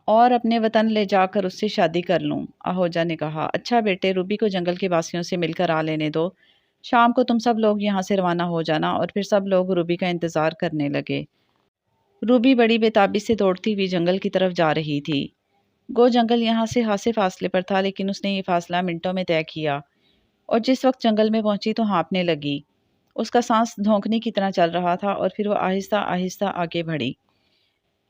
اور اپنے وطن لے جا کر اس سے شادی کر لوں۔ آہوجا نے کہا، اچھا بیٹے، روبی کو جنگل کے واسیوں سے مل کر آ لینے دو۔ شام کو تم سب لوگ یہاں سے روانہ ہو جانا۔ اور پھر سب لوگ روبی کا انتظار کرنے لگے۔ روبی بڑی بےتابی سے دوڑتی ہوئی جنگل کی طرف جا رہی تھی۔ گو جنگل یہاں سے خاصے فاصلے پر تھا، لیکن اس نے یہ فاصلہ منٹوں میں طے کیا، اور جس وقت جنگل میں پہنچی تو ہانپنے لگی۔ اس کا سانس دھونکنے کی طرح چل رہا تھا، اور پھر وہ آہستہ آہستہ آگے بڑھی۔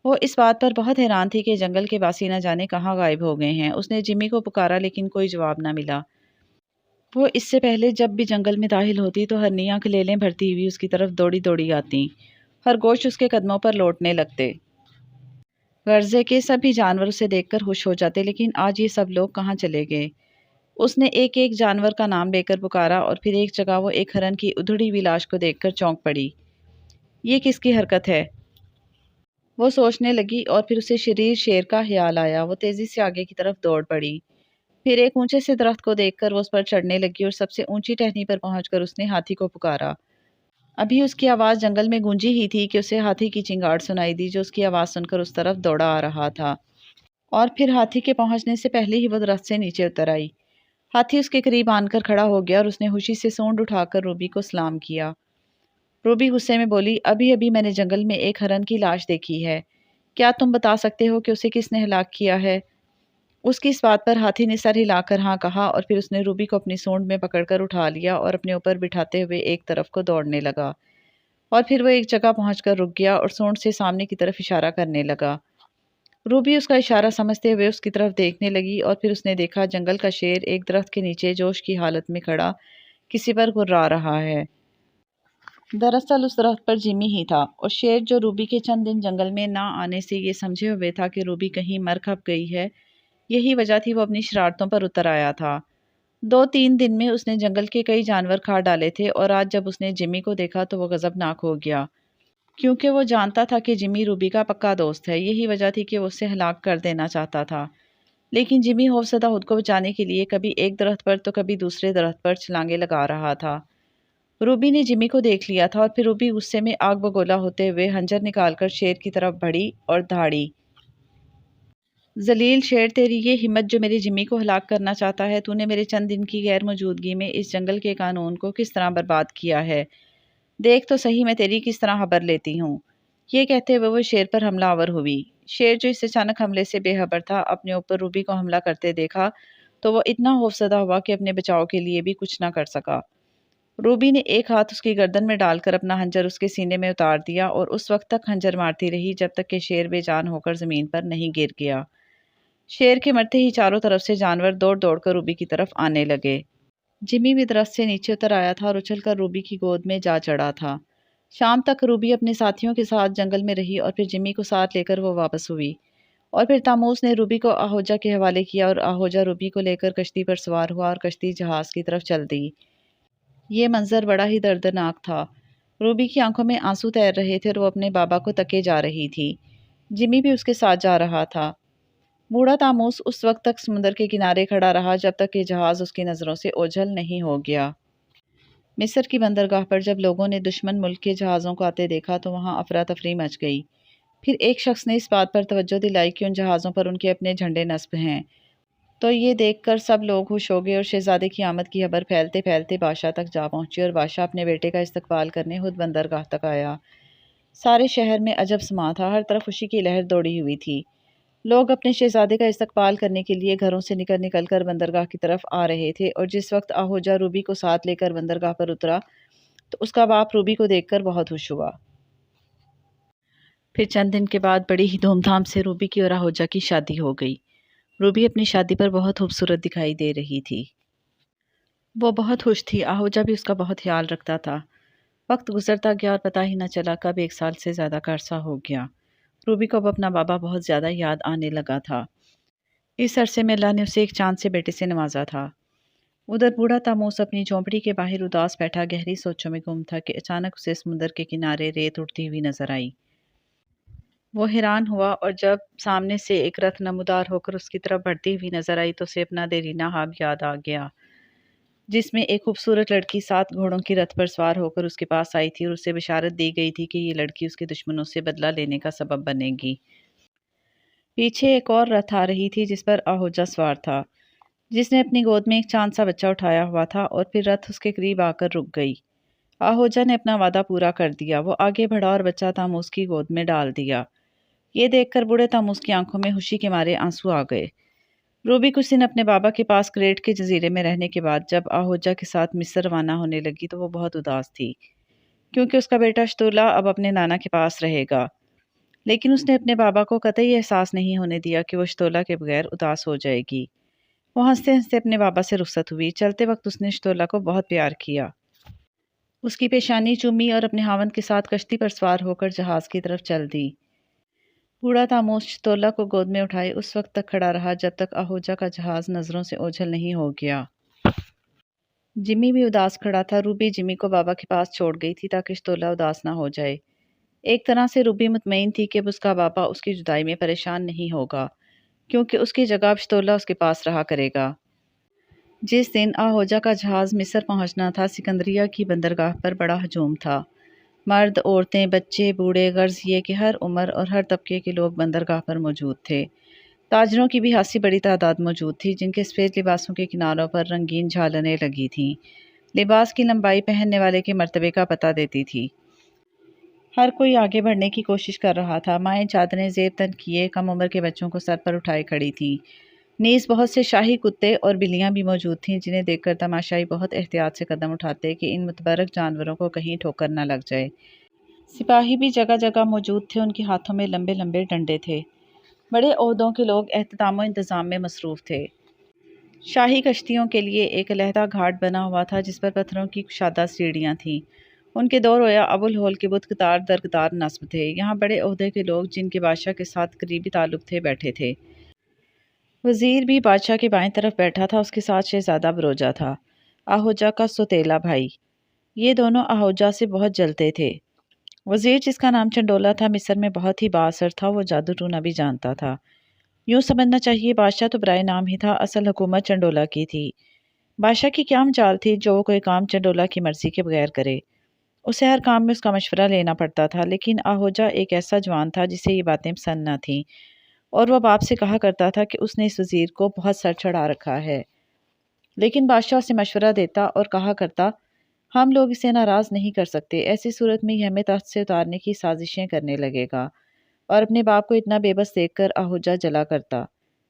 وہ اس بات پر بہت حیران تھی کہ جنگل کے باسی نہ جانے کہاں غائب ہو گئے ہیں۔ اس نے جمی کو پکارا، لیکن کوئی جواب نہ ملا۔ وہ اس سے پہلے جب بھی جنگل میں داخل ہوتی تو ہرنیاں کلیلیں بھرتی ہوئی اس کی طرف دوڑی دوڑی آتیں۔ خرگوش اس کے قدموں پر لوٹنے لگتے۔ غرضے کے سبھی جانور اسے دیکھ کر خوش ہو جاتے، لیکن آج یہ سب لوگ کہاں چلے گئے؟ اس نے ایک ایک جانور کا نام لے کر پکارا، اور پھر ایک جگہ وہ ایک ہرن کی ادھڑی ہوئی لاش کو دیکھ کر چونک پڑی۔ یہ کس کی حرکت ہے؟ وہ سوچنے لگی، اور پھر اسے شریر شیر کا خیال آیا۔ وہ تیزی سے آگے کی طرف دوڑ پڑی۔ پھر ایک اونچے سے درخت کو دیکھ کر وہ اس پر چڑھنے لگی، اور سب سے اونچی ٹہنی پر پہنچ کر اس نے ہاتھی کو پکارا۔ ابھی اس کی آواز جنگل میں گونجی ہی تھی کہ اسے ہاتھی کی چنگاڑ سنائی دی، جو اس کی آواز سن کر اس طرف دوڑا آ رہا تھا۔ اور پھر ہاتھی کے پہنچنے سے پہلے ہی وہ درخت سے نیچے اتر آئی۔ ہاتھی اس کے قریب آن کر کھڑا ہو گیا، اور اس نے خوشی سے سونڈ اٹھا کر روبی کو سلام کیا۔ روبی غصے میں بولی، ابھی ابھی میں نے جنگل میں ایک ہرن کی لاش دیکھی ہے۔ کیا تم بتا سکتے ہو کہ اسے کس نے ہلاک کیا ہے؟ اس کی اس بات پر ہاتھی نے سر ہلا کر ہاں کہا، اور پھر اس نے روبی کو اپنی سونڈ میں پکڑ کر اٹھا لیا اور اپنے اوپر بٹھاتے ہوئے ایک طرف کو دوڑنے لگا۔ اور پھر وہ ایک جگہ پہنچ کر رک گیا اور سونڈ سے سامنے کی طرف اشارہ کرنے لگا۔ روبی اس کا اشارہ سمجھتے ہوئے اس کی طرف دیکھنے لگی، اور پھر اس نے دیکھا جنگل کا شیر ایک درخت کے نیچے جوش کی حالت میں کھڑا کسی پر گررا رہا ہے۔ دراصل اس درخت پر جمی ہی تھا، اور شیر جو روبی کے چند دن جنگل میں نہ آنے سے یہ سمجھے ہوئے تھا کہ روبی کہیں مر کھپ گئی ہے، یہی وجہ تھی وہ اپنی شرارتوں پر اتر آیا تھا۔ 2-3 دن میں اس نے جنگل کے کئی جانور کھا ڈالے تھے، اور آج جب اس نے جمی کو دیکھا تو وہ غضبناک ہو گیا، کیونکہ وہ جانتا تھا کہ جمی روبی کا پکا دوست ہے۔ یہی وجہ تھی کہ وہ اسے ہلاک کر دینا چاہتا تھا، لیکن جمی خوفزدہ خود کو بچانے کے لیے کبھی ایک درخت پر تو کبھی دوسرے درخت پر چھلانگیں لگا رہا تھا۔ روبی نے جمی کو دیکھ لیا تھا، اور پھر روبی غصے میں آگ بگولا ہوتے ہوئے خنجر نکال کر شیر کی طرف بڑھی اور دھاڑی۔ ذلیل شیر، تیری یہ ہمت جو میرے جمی کو ہلاک کرنا چاہتا ہے! تو نے میرے چند دن کی غیر موجودگی میں اس جنگل کے قانون کو کس طرح برباد کیا ہے! دیکھ تو صحیح میں تیری کس طرح خبر لیتی ہوں۔ یہ کہتے ہوئے وہ شیر پر حملہ آور ہوئی۔ شیر جو اس اچانک حملے سے بے خبر تھا، اپنے اوپر روبی کو حملہ کرتے دیکھا تو وہ اتنا خوفزدہ ہوا کہ اپنے بچاؤ کے لیے بھی کچھ نہ کر سکا۔ روبی نے ایک ہاتھ اس کی گردن میں ڈال کر اپنا خنجر اس کے سینے میں اتار دیا، اور اس وقت تک خنجر مارتی رہی جب تک کہ شیر بے جان ہو کر زمین پر نہیں گر گیا۔ شیر کے مرتے ہی چاروں طرف سے جانور دوڑ دوڑ کر روبی کی طرف آنے لگے۔ جمی بھی درخت سے نیچے اتر آیا تھا اور اچھل کر روبی کی گود میں جا چڑھا تھا۔ شام تک روبی اپنے ساتھیوں کے ساتھ جنگل میں رہی، اور پھر جمی کو ساتھ لے کر وہ واپس ہوئی۔ اور پھر تاموس نے روبی کو آہوجا کے حوالے کیا، اور آہوجا روبی کو لے کر کشتی پر سوار ہوا اور کشتی جہاز کی طرف چل دی۔ یہ منظر بڑا ہی دردناک تھا۔ روبی کی آنکھوں میں آنسو تیر رہے تھے، اور وہ اپنے بابا کو تکے جا رہی تھی۔ جمی بھی اس کے ساتھ جا رہا تھا۔ بوڑھا تاموس اس وقت تک سمندر کے کنارے کھڑا رہا جب تک کہ جہاز اس کی نظروں سے اوجھل نہیں ہو گیا۔ مصر کی بندرگاہ پر جب لوگوں نے دشمن ملک کے جہازوں کو آتے دیکھا تو وہاں افراتفری مچ گئی۔ پھر ایک شخص نے اس بات پر توجہ دلائی کہ ان جہازوں پر ان کے اپنے جھنڈے نصب ہیں۔ تو یہ دیکھ کر سب لوگ خوش ہو گئے، اور شہزادے کی آمد کی خبر پھیلتے پھیلتے بادشاہ تک جا پہنچی، اور بادشاہ اپنے بیٹے کا استقبال کرنے خود بندرگاہ تک آیا۔ سارے شہر میں عجب سما تھا، ہر طرف خوشی کی لہر دوڑی ہوئی تھی۔ لوگ اپنے شہزادے کا استقبال کرنے کے لیے گھروں سے نکل نکل کر بندرگاہ کی طرف آ رہے تھے، اور جس وقت آہوجا روبی کو ساتھ لے کر بندرگاہ پر اترا تو اس کا باپ روبی کو دیکھ کر بہت خوش ہوا۔ پھر چند دن کے بعد بڑی ہی دھوم دھام سے روبی کی اور آہوجا کی شادی ہو گئی۔ روبی اپنی شادی پر بہت خوبصورت دکھائی دے رہی تھی۔ وہ بہت خوش تھی، آہوجا بھی اس کا بہت خیال رکھتا تھا۔ وقت گزرتا گیا اور پتہ ہی نہ چلا کب 1 سال سے زیادہ کا عرصہ ہو گیا۔ روبی کو اب اپنا بابا بہت زیادہ یاد آنے لگا تھا۔ اس عرصے میں اللہ نے اسے ایک چاند سے بیٹے سے نوازا تھا۔ ادھر بوڑھا تاموس اپنی جھونپڑی کے باہر اداس بیٹھا گہری سوچوں میں گم تھا کہ اچانک اسے سمندر کے کنارے ریت اڑتی ہوئی نظر آئی۔ وہ حیران ہوا، اور جب سامنے سے ایک رتھ نمودار ہو کر اس کی طرف بڑھتی ہوئی نظر آئی تو اسے اپنا دیرینہ خواب یاد آ گیا، جس میں ایک خوبصورت لڑکی 7 گھوڑوں کی رتھ پر سوار ہو کر اس کے پاس آئی تھی، اور اسے بشارت دی گئی تھی کہ یہ لڑکی اس کے دشمنوں سے بدلہ لینے کا سبب بنے گی۔ پیچھے ایک اور رتھ آ رہی تھی جس پر آہوجا سوار تھا، جس نے اپنی گود میں ایک چاند سا بچہ اٹھایا ہوا تھا، اور پھر رتھ اس کے قریب آ کر رک گئی۔ آہوجا نے اپنا وعدہ پورا کر دیا۔ وہ آگے بڑھا اور بچہ تاموس کی گود میں ڈال دیا۔ یہ دیکھ کر بوڑھے تاموس کی آنکھوں میں خوشی کے مارے آنسو آ گئے۔ روبی کچھ دن اپنے بابا کے پاس کریٹ کے جزیرے میں رہنے کے بعد جب آہوجا کے ساتھ مصر روانہ ہونے لگی تو وہ بہت اداس تھی، کیونکہ اس کا بیٹا شتولا اب اپنے نانا کے پاس رہے گا۔ لیکن اس نے اپنے بابا کو قطعی احساس نہیں ہونے دیا کہ وہ شتولا کے بغیر اداس ہو جائے گی۔ وہ ہنستے ہنستے اپنے بابا سے رخصت ہوئی۔ چلتے وقت اس نے شتولا کو بہت پیار کیا، اس کی پیشانی چومی اور اپنے خاوند کے ساتھ کشتی پر سوار ہو کر جہاز کی طرف چل دی۔ بوڑھا تاموس شتولا کو گود میں اٹھائے اس وقت تک کھڑا رہا جب تک آہوجا کا جہاز نظروں سے اوجھل نہیں ہو گیا۔ جمی بھی اداس کھڑا تھا۔ روبی جمی کو بابا کے پاس چھوڑ گئی تھی تاکہ شتولا اداس نہ ہو جائے۔ ایک طرح سے روبی مطمئن تھی کہ اب اس کا بابا اس کی جدائی میں پریشان نہیں ہوگا، کیونکہ اس کی جگہ اب شتولا اس کے پاس رہا کرے گا۔ جس دن آہوجا کا جہاز مصر پہنچنا تھا، سکندریہ کی بندرگاہ پر بڑا ہجوم تھا۔ مرد، عورتیں، بچے، بوڑھے، غرض یہ کہ ہر عمر اور ہر طبقے کے لوگ بندرگاہ پر موجود تھے۔ تاجروں کی بھی خاصی بڑی تعداد موجود تھی، جن کے سفید لباسوں کے کناروں پر رنگین جھالریں لگی تھیں۔ لباس کی لمبائی پہننے والے کے مرتبے کا پتہ دیتی تھی۔ ہر کوئی آگے بڑھنے کی کوشش کر رہا تھا۔ مائیں چادریں زیب تن کیے کم عمر کے بچوں کو سر پر اٹھائے کھڑی تھیں۔ نیز بہت سے شاہی کتے اور بلیاں بھی موجود تھیں، جنہیں دیکھ کر تماشائی بہت احتیاط سے قدم اٹھاتے کہ ان متبرک جانوروں کو کہیں ٹھوکر نہ لگ جائے۔ سپاہی بھی جگہ جگہ موجود تھے، ان کے ہاتھوں میں لمبے لمبے ڈنڈے تھے۔ بڑے عہدوں کے لوگ اہتمام و انتظام میں مصروف تھے۔ شاہی کشتیوں کے لیے ایک علیحدہ گھاٹ بنا ہوا تھا جس پر پتھروں کی کشادہ سیڑھیاں تھیں۔ ان کے دو رویا ابوالہول کے بت قطار در قطار نصب تھے۔ یہاں بڑے عہدے کے لوگ جن کے بادشاہ کے ساتھ قریبی تعلق تھے بیٹھے تھے۔ وزیر بھی بادشاہ کے بائیں طرف بیٹھا تھا، اس کے ساتھ شہزادہ بروجا تھا، آہوجا کا سوتیلا بھائی۔ یہ دونوں آہوجا سے بہت جلتے تھے۔ وزیر، جس کا نام چنڈولا تھا، مصر میں بہت ہی بااثر تھا، وہ جادو ٹونا بھی جانتا تھا۔ یوں سمجھنا چاہیے بادشاہ تو برائے نام ہی تھا، اصل حکومت چنڈولا کی تھی۔ بادشاہ کی کیا مجال تھی جو وہ کوئی کام چنڈولا کی مرضی کے بغیر کرے؟ اسے ہر کام میں اس کا مشورہ لینا پڑتا تھا، لیکن آہوجا ایک ایسا جوان تھا جسے یہ باتیں پسند نہ تھیں، اور وہ باپ سے کہا کرتا تھا کہ اس نے اس وزیر کو بہت سر چڑھا رکھا ہے۔ لیکن بادشاہ اسے مشورہ دیتا اور کہا کرتا، ہم لوگ اسے ناراض نہیں کر سکتے، ایسی صورت میں یہ ہمیں تخت سے اتارنے کی سازشیں کرنے لگے گا، اور اپنے باپ کو اتنا بے بس دیکھ کر آہوجا جلا کرتا۔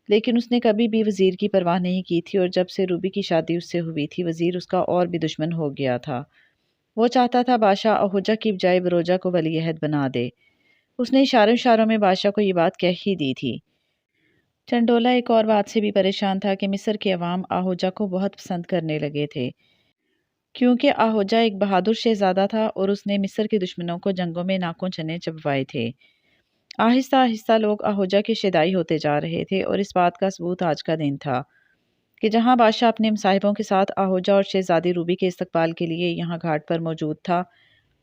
لیکن اس نے کبھی بھی وزیر کی پرواہ نہیں کی تھی، اور جب سے روبی کی شادی اس سے ہوئی تھی، وزیر اس کا اور بھی دشمن ہو گیا تھا۔ وہ چاہتا تھا بادشاہ آہوجا کی بجائے بروجا کو ولی عہد بنا دے۔ اس نے اشاروں اشاروں میں بادشاہ کو یہ بات کہہ ہی دی تھی۔ چنڈولا ایک اور بات سے بھی پریشان تھا کہ مصر کے عوام آہوجا کو بہت پسند کرنے لگے تھے، کیونکہ آہوجا ایک بہادر شہزادہ تھا اور اس نے مصر کے دشمنوں کو جنگوں میں ناکوں چنے چبوائے تھے۔ آہستہ آہستہ لوگ آہوجا کے شیدائی ہوتے جا رہے تھے، اور اس بات کا ثبوت آج کا دن تھا کہ جہاں بادشاہ اپنے مصاحبوں کے ساتھ آہوجا اور شہزادی روبی کے استقبال کے لیے یہاں گھاٹ پر موجود تھا،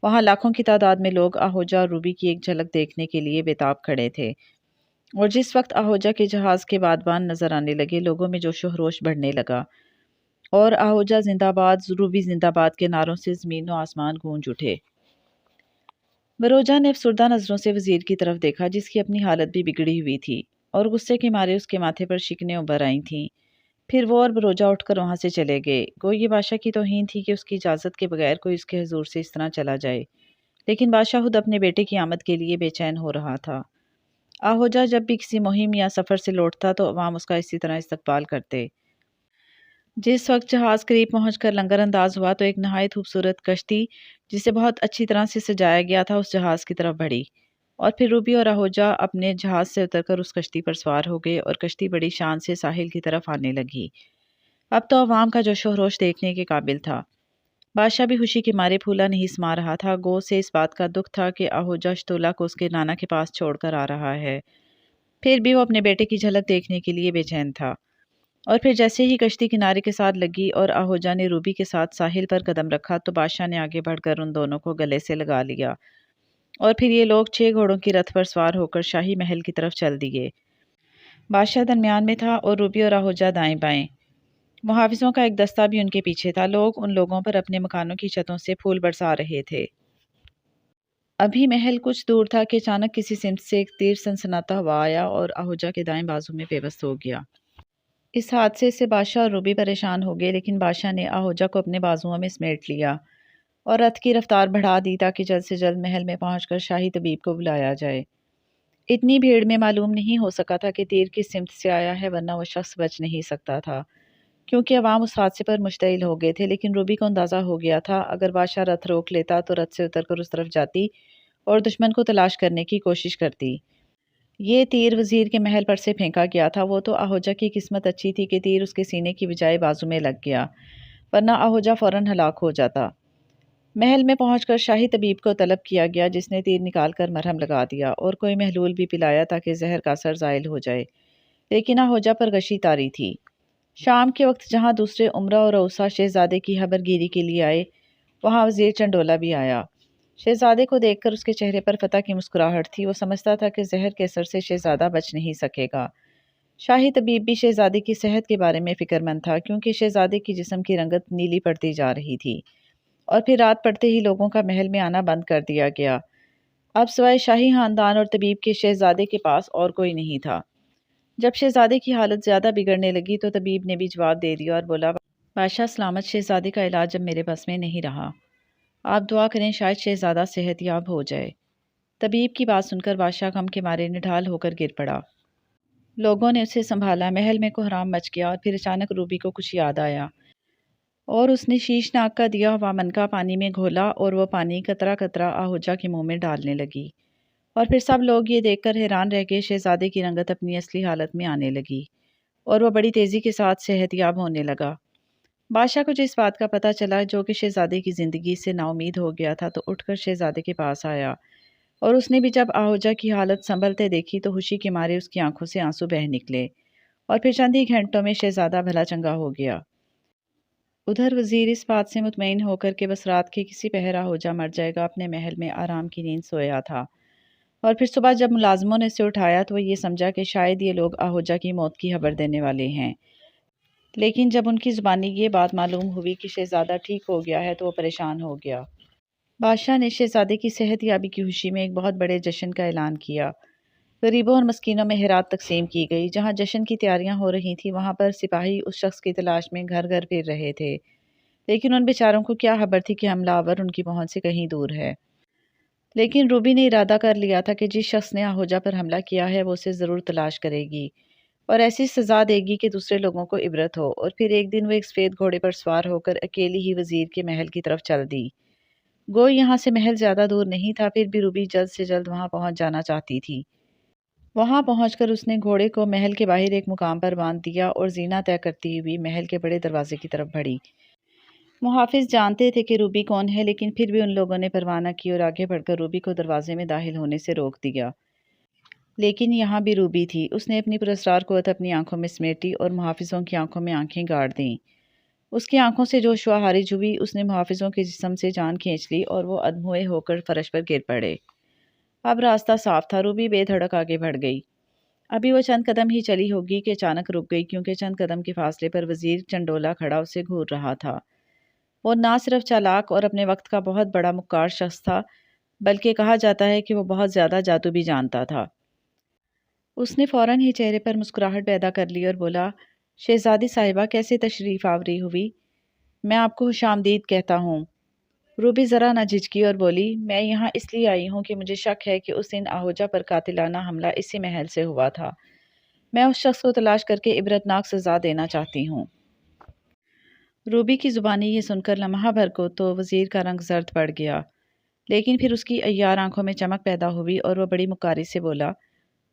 وہاں لاکھوں کی تعداد میں لوگ آہوجا اور روبی کی ایک جھلک دیکھنے کے لیے بے تاب کھڑے تھے۔ اور جس وقت آہوجا کے جہاز کے بادبان نظر آنے لگے، لوگوں میں جوش و خروش بڑھنے لگا، اور آہوجا زندہ باد، روبی زندہ باد کے نعروں سے زمین و آسمان گونج اٹھے۔ بروجا نے افسردہ نظروں سے وزیر کی طرف دیکھا، جس کی اپنی حالت بھی بگڑی ہوئی تھی، اور غصے کے مارے اس کے ماتھے پر شکنیں ابھر آئی تھیں۔ پھر وہ اور بروجا اٹھ کر وہاں سے چلے گئے۔ گو یہ بادشاہ کی توہین تھی کہ اس کی اجازت کے بغیر کوئی اس کے حضور سے اس طرح چلا جائے، لیکن بادشاہ خود اپنے بیٹے کی آمد کے لیے بے چین ہو رہا تھا۔ آہوجا جب بھی کسی مہم یا سفر سے لوٹتا تو عوام اس کا اسی طرح استقبال کرتے۔ جس وقت جہاز قریب پہنچ کر لنگر انداز ہوا تو ایک نہایت خوبصورت کشتی جسے بہت اچھی طرح سے سجایا گیا تھا اس جہاز کی طرف بڑھی، اور پھر روبی اور آہوجا اپنے جہاز سے اتر کر اس کشتی پر سوار ہو گئے، اور کشتی بڑی شان سے ساحل کی طرف آنے لگی۔ اب تو عوام کا جوش و خروش دیکھنے کے قابل تھا۔ بادشاہ بھی خوشی کے مارے پھولا نہیں سما رہا تھا۔ گو سے اس بات کا دکھ تھا کہ آہوجا شتولا کو اس کے نانا کے پاس چھوڑ کر آ رہا ہے، پھر بھی وہ اپنے بیٹے کی جھلک دیکھنے کے لیے بے چین تھا۔ اور پھر جیسے ہی کشتی کنارے کے ساتھ لگی اور آہوجا نے روبی کے ساتھ ساحل پر قدم رکھا تو بادشاہ نے آگے بڑھ کر ان دونوں کو گلے سے لگا لیا، اور پھر یہ لوگ 6 گھوڑوں کی رتھ پر سوار ہو کر شاہی محل کی طرف چل دیے۔ بادشاہ درمیان میں تھا اور روبی اور آہوجا دائیں بائیں۔ محافظوں کا ایک دستہ بھی ان کے پیچھے تھا۔ لوگ ان لوگوں پر اپنے مکانوں کی چھتوں سے پھول برسا رہے تھے۔ ابھی محل کچھ دور تھا کہ اچانک کسی سمت سے ایک تیر سنسناتا ہوا آیا اور آہوجا کے دائیں بازو میں پیوست ہو گیا۔ اس حادثے سے بادشاہ اور روبی پریشان ہو گئے، لیکن بادشاہ نے آہوجا کو اپنے بازوؤں میں سمیٹ لیا اور رتھ کی رفتار بڑھا دی تاکہ جلد سے جلد محل میں پہنچ کر شاہی طبیب کو بلایا جائے۔ اتنی بھیڑ میں معلوم نہیں ہو سکا تھا کہ تیر کس سمت سے آیا ہے، ورنہ وہ شخص بچ نہیں سکتا تھا، کیونکہ عوام اس حادثے پر مشتعل ہو گئے تھے۔ لیکن روبی کو اندازہ ہو گیا تھا اگر بادشاہ رتھ روک لیتا تو رتھ سے اتر کر اس طرف جاتی اور دشمن کو تلاش کرنے کی کوشش کرتی۔ یہ تیر وزیر کے محل پر سے پھینکا گیا تھا۔ وہ تو آہوجا کی قسمت اچھی تھی کہ تیر اس کے سینے کی بجائے بازو میں لگ گیا، ورنہ آہوجا فوراً ہلاک ہو جاتا۔ محل میں پہنچ کر شاہی طبیب کو طلب کیا گیا، جس نے تیر نکال کر مرہم لگا دیا اور کوئی محلول بھی پلایا تاکہ زہر کا اثر زائل ہو جائے، لیکن آہوجا پر غشی طاری تھی۔ شام کے وقت جہاں دوسرے امرا اور رؤسا شہزادے کی خبر گیری کے لیے آئے، وہاں وزیر چنڈولا بھی آیا۔ شہزادے کو دیکھ کر اس کے چہرے پر فتح کی مسکراہٹ تھی۔ وہ سمجھتا تھا کہ زہر کے اثر سے شہزادہ بچ نہیں سکے گا۔ شاہی طبیب بھی شہزادے کی صحت کے بارے میں فکر مند تھا، کیونکہ شہزادے کی جسم کی رنگت نیلی پڑتی جا رہی تھی اور پھر رات پڑتے ہی لوگوں کا محل میں آنا بند کر دیا گیا۔ اب سوائے شاہی خاندان اور طبیب کے شہزادے کے پاس اور کوئی نہیں تھا۔ جب شہزادے کی حالت زیادہ بگڑنے لگی تو طبیب نے بھی جواب دے دیا اور بولا، بادشاہ سلامت، شہزادے کا علاج اب میرے بس میں نہیں رہا، آپ دعا کریں شاید شہزادہ صحت یاب ہو جائے۔ طبیب کی بات سن کر بادشاہ غم کے مارے نڈھال ہو کر گر پڑا۔ لوگوں نے اسے سنبھالا، محل میں کوہرام مچ گیا اور پھر اچانک روبی کو کچھ یاد آیا اور اس نے شیش ناگ کا دیا ہوا منکا پانی میں گھولا اور وہ پانی قطرہ قطرہ آہوجا کے منہ میں ڈالنے لگی، اور پھر سب لوگ یہ دیکھ کر حیران رہ گئے۔ شہزادے کی رنگت اپنی اصلی حالت میں آنے لگی اور وہ بڑی تیزی کے ساتھ صحت یاب ہونے لگا۔ بادشاہ کو جس بات کا پتہ چلا جو کہ شہزادے کی زندگی سے نا امید ہو گیا تھا، تو اٹھ کر شہزادے کے پاس آیا اور اس نے بھی جب آہوجا کی حالت سنبھلتے دیکھی تو خوشی کے مارے اس کی آنکھوں سے آنسو بہہ نکلے اور پھر چند ہی گھنٹوں میں شہزادہ بھلا چنگا ہو گیا۔ ادھر وزیر اس بات سے مطمئن ہو کر کہ بس رات کے کسی پہر آہوجا مر جائے گا، اپنے محل میں آرام کی نیند سویا تھا، اور پھر صبح جب ملازموں نے اسے اٹھایا تو وہ یہ سمجھا کہ شاید یہ لوگ آہوجا کی موت کی خبر دینے والے ہیں، لیکن جب ان کی زبانی یہ بات معلوم ہوئی کہ شہزادہ ٹھیک ہو گیا ہے تو وہ پریشان ہو گیا۔ بادشاہ نے شہزادے کی صحت یابی کی خوشی میں ایک بہت بڑے جشن کا اعلان کیا۔ غریبوں اور مسکینوں میں خیرات تقسیم کی گئی۔ جہاں جشن کی تیاریاں ہو رہی تھیں وہاں پر سپاہی اس شخص کی تلاش میں گھر گھر پھر رہے تھے، لیکن ان بیچاروں کو کیا خبر تھی کہ حملہ آور ان کی پہنچ سے کہیں دور ہے۔ لیکن روبی نے ارادہ کر لیا تھا کہ جس شخص نے آہوجا پر حملہ کیا ہے وہ اسے ضرور تلاش کرے گی اور ایسی سزا دے گی کہ دوسرے لوگوں کو عبرت ہو۔ اور پھر ایک دن وہ ایک سفید گھوڑے پر سوار ہو کر اکیلی ہی وزیر کے محل کی طرف چل دی۔ گوئی یہاں سے محل زیادہ دور نہیں تھا، پھر بھی روبی جلد سے جلد وہاں پہنچ جانا چاہتی تھی۔ وہاں پہنچ کر اس نے گھوڑے کو محل کے باہر ایک مقام پر باندھ دیا اور زینہ طے کرتی ہوئی محل کے بڑے دروازے کی طرف بڑھی۔ محافظ جانتے تھے کہ روبی کون ہے، لیکن پھر بھی ان لوگوں نے پرواہ نہ کی اور آگے بڑھ کر روبی کو دروازے میں داخل ہونے سے روک دیا۔ لیکن یہاں بھی روبی تھی۔ اس نے اپنی پراسرار قوت اپنی آنکھوں میں سمیٹی اور محافظوں کی آنکھوں میں آنکھیں گاڑ دیں۔ اس کی آنکھوں سے جوش و خارج ہوئی، اس نے محافظوں کے جسم سے جان کھینچ لی اور وہ ادھموئے ہو کر فرش پر گر پڑے۔ اب راستہ صاف تھا، روبی بے دھڑک آگے بڑھ گئی۔ ابھی وہ چند قدم ہی چلی ہوگی کہ اچانک رک گئی، کیونکہ چند قدم کے فاصلے پر وزیر چنڈولا کھڑا اسے گھور رہا تھا۔ وہ نہ صرف چالاک اور اپنے وقت کا بہت بڑا مکار شخص تھا، بلکہ کہا جاتا ہے کہ وہ بہت زیادہ جادو بھی جانتا تھا۔ اس نے فوراً ہی چہرے پر مسکراہٹ پیدا کر لی اور بولا، شہزادی صاحبہ کیسے تشریف آوری ہوئی؟ میں آپ کو خوش آمدید کہتا ہوں۔ روبی ذرا نہ جھجکی اور بولی، میں یہاں اس لیے آئی ہوں کہ مجھے شک ہے کہ اس دن آہوجا پر قاتلانہ حملہ اسی محل سے ہوا تھا۔ میں اس شخص کو تلاش کر کے عبرتناک سزا دینا چاہتی ہوں۔ روبی کی زبانی یہ سن کر لمحہ بھر کو تو وزیر کا رنگ زرد پڑ گیا، لیکن پھر اس کی عیار آنکھوں میں چمک پیدا ہوئی اور وہ بڑی مکاری سے بولا،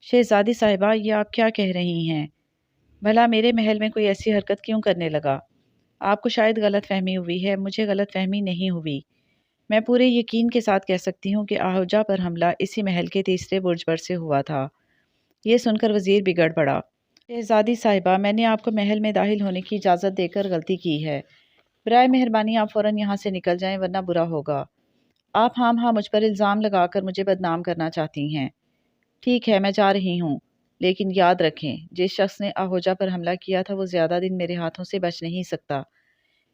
شہزادی صاحبہ یہ آپ کیا کہہ رہی ہیں؟ بھلا میرے محل میں کوئی ایسی حرکت کیوں کرنے لگا؟ آپ کو شاید غلط فہمی ہوئی ہے، مجھے غلط فہمی نہیں ہوئی۔ میں پورے یقین کے ساتھ کہہ سکتی ہوں کہ آہوجا پر حملہ اسی محل کے تیسرے برج پر سے ہوا تھا۔ یہ سن کر وزیر بگڑ پڑا۔ شہزادی صاحبہ، میں نے آپ کو محل میں داخل ہونے کی اجازت دے کر غلطی کی ہے۔ برائے مہربانی آپ فوراً یہاں سے نکل جائیں ورنہ برا ہوگا۔ آپ ہاں مجھ پر الزام لگا کر مجھے بدنام کرنا چاہتی ہیں۔ ٹھیک ہے، میں جا رہی ہوں، لیکن یاد رکھیں جس شخص نے آہوجا پر حملہ کیا تھا وہ زیادہ دن میرے ہاتھوں سے بچ نہیں سکتا۔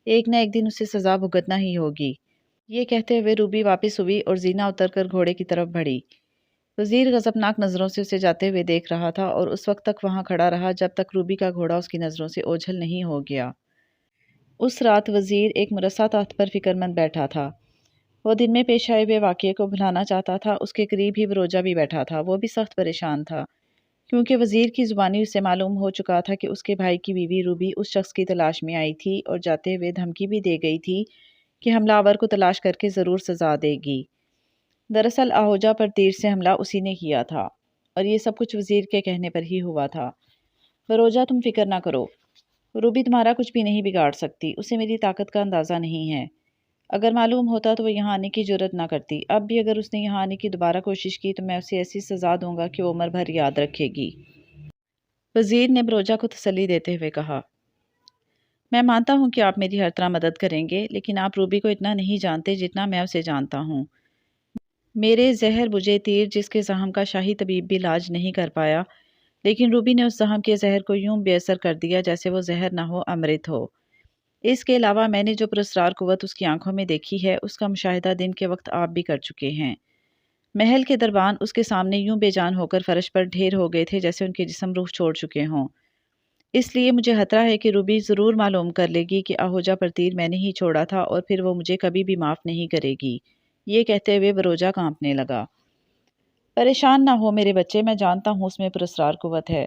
ایک نہ ایک دن اسے سزا بھگتنا ہی ہوگی۔ یہ کہتے ہوئے روبی واپس ہوئی اور زینہ اتر کر گھوڑے کی طرف بڑھی۔ وزیر غضبناک نظروں سے اسے جاتے ہوئے دیکھ رہا تھا اور اس وقت تک وہاں کھڑا رہا جب تک روبی کا گھوڑا اس کی نظروں سے اوجھل نہیں ہو گیا۔ اس رات وزیر ایک مرصع تخت پر فکر مند بیٹھا تھا۔ وہ دن میں پیش آئے ہوئے واقعے کو بھلانا چاہتا تھا۔ اس کے قریب ہی بروجہ بھی بیٹھا تھا۔ وہ بھی سخت پریشان تھا کیونکہ وزیر کی زبانی اسے معلوم ہو چکا تھا کہ اس کے بھائی کی بیوی روبی اس شخص کی تلاش میں آئی تھی اور جاتے ہوئے دھمکی بھی دے گئی تھی کہ حملہ آور کو تلاش کر کے ضرور سزا دے گی۔ دراصل آہوجہ پر تیر سے حملہ اسی نے کیا تھا اور یہ سب کچھ وزیر کے کہنے پر ہی ہوا تھا۔ بروجہ تم فکر نہ کرو، روبی تمہارا کچھ بھی نہیں بگاڑ سکتی، اسے میری طاقت کا اندازہ نہیں ہے۔ اگر معلوم ہوتا تو وہ یہاں آنے کی جرات نہ کرتی۔ اب بھی اگر اس نے یہاں آنے کی دوبارہ کوشش کی تو میں اسے ایسی سزا دوں گا کہ وہ عمر بھر یاد رکھے گی۔ وزیر نے بروجہ کو تسلی دیتے ہوئے کہا، میں مانتا ہوں کہ آپ میری ہر طرح مدد کریں گے، لیکن آپ روبی کو اتنا نہیں جانتے جتنا میں اسے جانتا ہوں۔ میرے زہر بجھے تیر جس کے زخم کا شاہی طبیب بھی علاج نہیں کر پایا، لیکن روبی نے اس زخم کے زہر کو یوں بے اثر کر دیا جیسے وہ زہر نہ ہو امرت ہو۔ اس کے علاوہ میں نے جو پراسرار قوت اس کی آنکھوں میں دیکھی ہے اس کا مشاہدہ دن کے وقت آپ بھی کر چکے ہیں۔ محل کے دربان اس کے سامنے یوں بے جان ہو کر فرش پر ڈھیر ہو گئے تھے جیسے ان کے جسم روح چھوڑ چکے ہوں۔ اس لیے مجھے خطرہ ہے کہ روبی ضرور معلوم کر لے گی کہ آہوجہ پر تیر میں نے ہی چھوڑا تھا اور پھر وہ مجھے کبھی بھی معاف نہیں کرے گی۔ یہ کہتے ہوئے بروجہ کانپنے لگا۔ پریشان نہ ہو میرے بچے، میں جانتا ہوں اس میں پراسرار قوت ہے،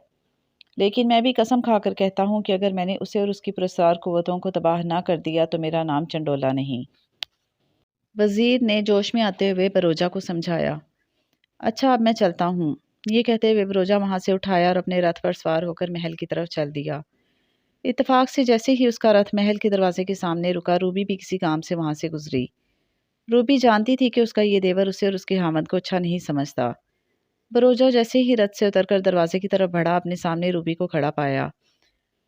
لیکن میں بھی قسم کھا کر کہتا ہوں کہ اگر میں نے اسے اور اس کی پراسرار قوتوں کو تباہ نہ کر دیا تو میرا نام چنڈولا نہیں۔ وزیر نے جوش میں آتے ہوئے بروجہ کو سمجھایا۔ اچھا اب میں چلتا ہوں۔ یہ کہتے ہوئے بروجہ وہاں سے اٹھایا اور اپنے رتھ پر سوار ہو کر محل کی طرف چل دیا۔ اتفاق سے جیسے ہی اس کا رتھ محل کے دروازے کے سامنے رکا، روبی بھی کسی کام سے وہاں سے گزری۔ روبی جانتی تھی کہ اس کا یہ دیور اسے اور اس کے خاوند کو اچھا نہیں سمجھتا۔ بروجہ جیسے ہی رتھ سے اتر کر دروازے کی طرف بڑھا، اپنے سامنے روبی کو کھڑا پایا۔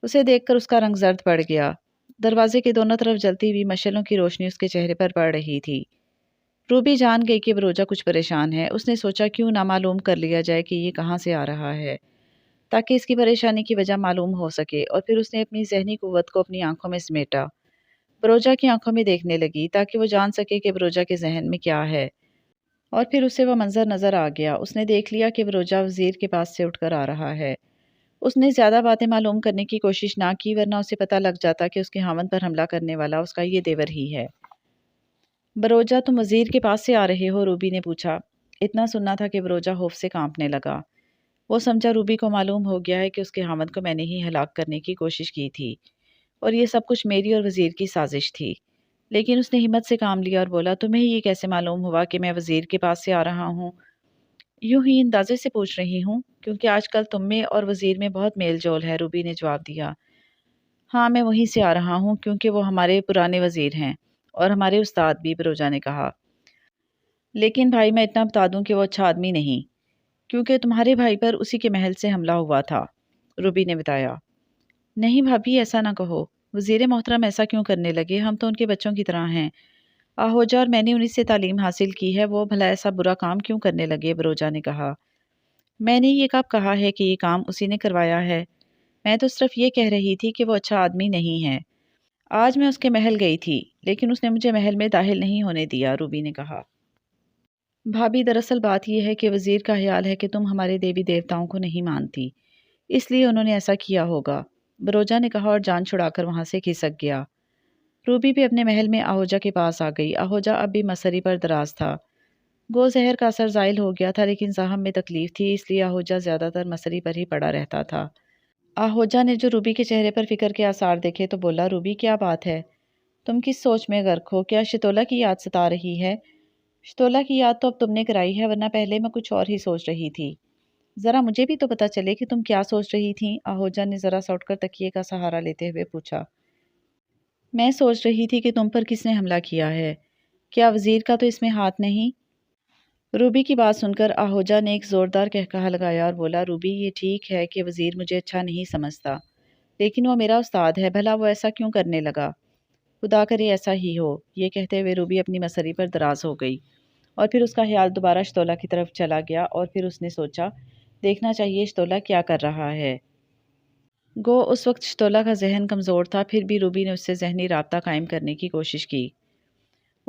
اسے دیکھ کر اس کا رنگ زرد پڑ گیا۔ دروازے کے دونوں طرف جلتی ہوئی مشعلوں کی روشنی اس کے چہرے پر پڑ رہی تھی۔ روبی جان گئی کہ بروجہ کچھ پریشان ہے۔ اس نے سوچا کیوں نہ معلوم کر لیا جائے کہ یہ کہاں سے آ رہا ہے، تاکہ اس کی پریشانی کی وجہ معلوم ہو سکے، اور پھر اس نے اپنی ذہنی قوت کو اپنی آنکھوں میں سمیٹا، بروجہ کی آنکھوں میں دیکھنے لگی تاکہ وہ جان سکے کہ بروجہ کے ذہن میں کیا ہے، اور پھر اسے وہ منظر نظر آ گیا۔ اس نے دیکھ لیا کہ بروجہ وزیر کے پاس سے اٹھ کر آ رہا ہے۔ اس نے زیادہ باتیں معلوم کرنے کی کوشش نہ کی، ورنہ اسے پتہ لگ جاتا کہ اس کے خاوند پر حملہ کرنے والا اس کا یہ دیور ہی ہے۔ بروجہ تم وزیر کے پاس سے آ رہے ہو؟ روبی نے پوچھا۔ اتنا سننا تھا کہ بروجہ خوف سے کانپنے لگا۔ وہ سمجھا روبی کو معلوم ہو گیا ہے کہ اس کے خاوند کو میں نے ہی ہلاک کرنے کی کوشش کی تھی اور یہ سب کچھ میری اور وزیر کی سازش تھی، لیکن اس نے ہمت سے کام لیا اور بولا، تمہیں یہ کیسے معلوم ہوا کہ میں وزیر کے پاس سے آ رہا ہوں؟ یوں ہی اندازے سے پوچھ رہی ہوں کیونکہ آج کل تم میں اور وزیر میں بہت میل جول ہے، روبی نے جواب دیا۔ ہاں میں وہیں سے آ رہا ہوں کیونکہ وہ ہمارے پرانے وزیر ہیں اور ہمارے استاد بھی، بروجہ نے کہا۔ لیکن بھائی میں اتنا بتا دوں کہ وہ اچھا آدمی نہیں، کیونکہ تمہارے بھائی پر اسی کے محل سے حملہ ہوا تھا، روبی نے بتایا۔ نہیں بھابھی ایسا نہ کہو، وزیر محترم ایسا کیوں کرنے لگے؟ ہم تو ان کے بچوں کی طرح ہیں۔ آہوجہ اور میں نے انہیں سے تعلیم حاصل کی ہے، وہ بھلا ایسا برا کام کیوں کرنے لگے؟ بروجہ نے کہا۔ میں نے یہ کب کہا ہے کہ یہ کام اسی نے کروایا ہے؟ میں تو صرف یہ کہہ رہی تھی کہ وہ اچھا آدمی نہیں ہے۔ آج میں اس کے محل گئی تھی لیکن اس نے مجھے محل میں داخل نہیں ہونے دیا، روبی نے کہا۔ بھابھی دراصل بات یہ ہے کہ وزیر کا خیال ہے کہ تم ہمارے دیوی دیوتاؤں کو نہیں مانتی، اس لیے انہوں نے ایسا کیا ہوگا، بروجہ نے کہا اور جان چھڑا کر وہاں سے کھسک گیا۔ روبی بھی اپنے محل میں آہوجہ کے پاس آ گئی۔ آہوجہ اب بھی مسری پر دراز تھا۔ گو زہر کا اثر زائل ہو گیا تھا لیکن زخم میں تکلیف تھی، اس لیے آہوجہ زیادہ تر مسری پر ہی پڑا رہتا تھا۔ آہوجہ نے جو روبی کے چہرے پر فکر کے آثار دیکھے تو بولا، روبی کیا بات ہے؟ تم کس سوچ میں غرق ہو؟ کیا شتولا کی یاد ستا رہی ہے؟ شتولا کی یاد تو اب تم نے کرائی ہے، ورنہ پہلے میں کچھ اور ہی سوچ رہی تھی۔ ذرا مجھے بھی تو پتہ چلے کہ تم کیا سوچ رہی تھیں، آہوجہ نے ذرا سا اٹھ کر تکیے کا سہارا لیتے ہوئے پوچھا۔ میں سوچ رہی تھی کہ تم پر کس نے حملہ کیا ہے، کیا وزیر کا تو اس میں ہاتھ نہیں؟ روبی کی بات سن کر آہوجہ نے ایک زوردار قہقہہ لگایا اور بولا، روبی یہ ٹھیک ہے کہ وزیر مجھے اچھا نہیں سمجھتا، لیکن وہ میرا استاد ہے، بھلا وہ ایسا کیوں کرنے لگا؟ خدا کرے ایسا ہی ہو۔ یہ کہتے ہوئے روبی اپنی مسری پر دراز ہو گئی اور پھر اس کا خیال دوبارہ شتولا کی طرف چلا گیا اور پھر اس نے سوچا، دیکھنا چاہیے شتولا کیا کر رہا ہے۔ گو اس وقت شتولا کا ذہن کمزور تھا، پھر بھی روبی نے اس سے ذہنی رابطہ قائم کرنے کی کوشش کی۔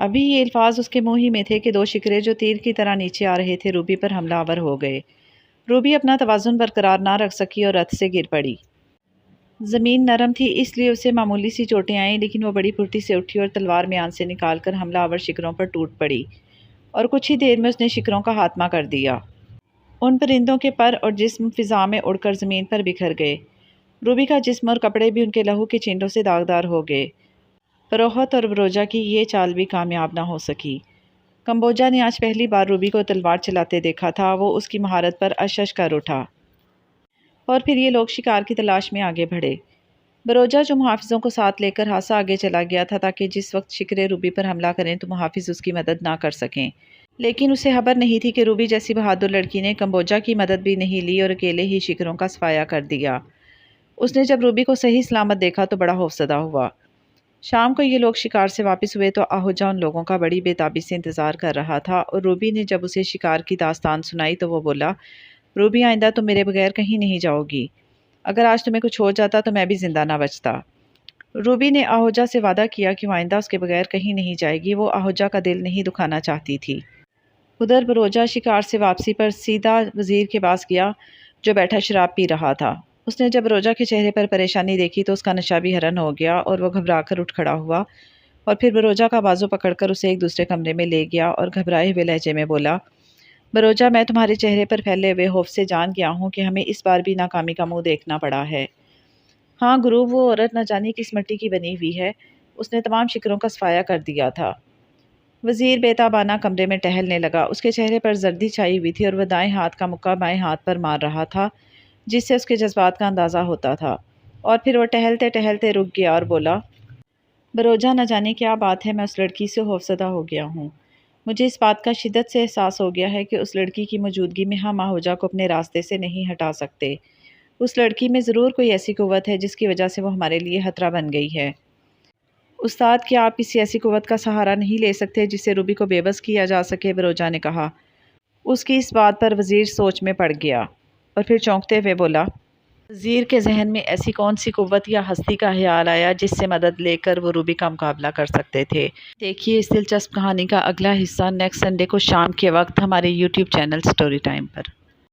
ابھی یہ الفاظ اس کے منہ ہی میں تھے کہ دو شکرے جو تیر کی طرح نیچے آ رہے تھے روبی پر حملہ آور ہو گئے۔ روبی اپنا توازن برقرار نہ رکھ سکی اور رتھ سے گر پڑی۔ زمین نرم تھی اس لیے اسے معمولی سی چوٹیں آئیں، لیکن وہ بڑی پھرتی سے اٹھی اور تلوار میان سے نکال کر حملہ آور شکروں پر ٹوٹ پڑی، اور کچھ ہی دیر میں اس نے شکروں کا خاتمہ کر دیا۔ ان پرندوں کے پر اور جسم فضا میں اڑ کر زمین پر بکھر گئے۔ روبی کا جسم اور کپڑے بھی ان کے لہو کے چھینٹوں سے داغدار ہو گئے۔ فروخت اور بروجا کی یہ چال بھی کامیاب نہ ہو سکی۔ کمبوجا نے آج پہلی بار روبی کو تلوار چلاتے دیکھا تھا۔ وہ اس کی مہارت پر اشش کر اٹھا، اور پھر یہ لوگ شکار کی تلاش میں آگے بڑھے۔ بروجا جو محافظوں کو ساتھ لے کر ہاسا آگے چلا گیا تھا تاکہ جس وقت شکرے روبی پر حملہ کریں تو محافظ اس کی مدد نہ کر سکیں، لیکن اسے خبر نہیں تھی کہ روبی جیسی بہادر لڑکی نے کمبوجا کی مدد بھی نہیں لی اور اکیلے ہی شکروں کا صفایا کر دیا۔ اس نے جب روبی کو صحیح سلامت دیکھا تو بڑا خوفزدہ ہوا۔ شام کو یہ لوگ شکار سے واپس ہوئے تو آہوجا ان لوگوں کا بڑی بے تابی سے انتظار کر رہا تھا، اور روبی نے جب اسے شکار کی داستان سنائی تو وہ بولا، روبی آئندہ تم میرے بغیر کہیں نہیں جاؤ گی۔ اگر آج تمہیں کچھ ہو جاتا تو میں بھی زندہ نہ بچتا۔ روبی نے آہوجا سے وعدہ کیا کہ وہ آئندہ اس کے بغیر کہیں نہیں جائے گی۔ وہ آہوجا کا دل نہیں دکھانا چاہتی تھی۔ ادھر بروجا شکار سے واپسی پر سیدھا وزیر کے پاس گیا جو بیٹھا شراب پی رہا تھا۔ اس نے جب بروجا کے چہرے پر پریشانی دیکھی تو اس کا نشہ بھی حرن ہو گیا اور وہ گھبرا کر اٹھ کھڑا ہوا، اور پھر بروجا کا بازو پکڑ کر اسے ایک دوسرے کمرے میں لے گیا اور گھبرائے ہوئے لہجے میں بولا، بروجا میں تمہارے چہرے پر پھیلے ہوئے خوف سے جان گیا ہوں کہ ہمیں اس بار بھی ناکامی کا منہ دیکھنا پڑا ہے۔ ہاں گرو، وہ عورت نہ جانے کس مٹی کی بنی ہوئی ہے، اس نے تمام شکروں کا صفایا کر دیا تھا۔ وزیر بیتابانہ کمرے میں ٹہلنے لگا۔ اس کے چہرے پر زردی چھائی ہوئی تھی اور وہ دائیں ہاتھ کا مکہ بائیں ہاتھ پر مار رہا تھا، جس سے اس کے جذبات کا اندازہ ہوتا تھا۔ اور پھر وہ ٹہلتے ٹہلتے رک گیا اور بولا، بروجا نہ جانے کیا بات ہے، میں اس لڑکی سے خوفزدہ ہو گیا ہوں۔ مجھے اس بات کا شدت سے احساس ہو گیا ہے کہ اس لڑکی کی موجودگی میں ہم آہوجا کو اپنے راستے سے نہیں ہٹا سکتے۔ اس لڑکی میں ضرور کوئی ایسی قوت ہے جس کی وجہ سے وہ ہمارے لیے خطرہ بن گئی ہے۔ استاد، کیا آپ کسی ایسی قوت کا سہارا نہیں لے سکتے جس سے روبی کو بے بس کیا جا سکے؟ بروجا نے کہا۔ اس کی اس بات پر وزیر سوچ میں پڑ گیا اور پھر چونکتے ہوئے بولا، وزیر کے ذہن میں ایسی کون سی قوت یا ہستی کا خیال آیا جس سے مدد لے کر وہ روبی کا مقابلہ کر سکتے تھے؟ دیکھیے اس دلچسپ کہانی کا اگلا حصہ نیکسٹ سنڈے کو شام کے وقت ہمارے یوٹیوب چینل سٹوری ٹائم پر۔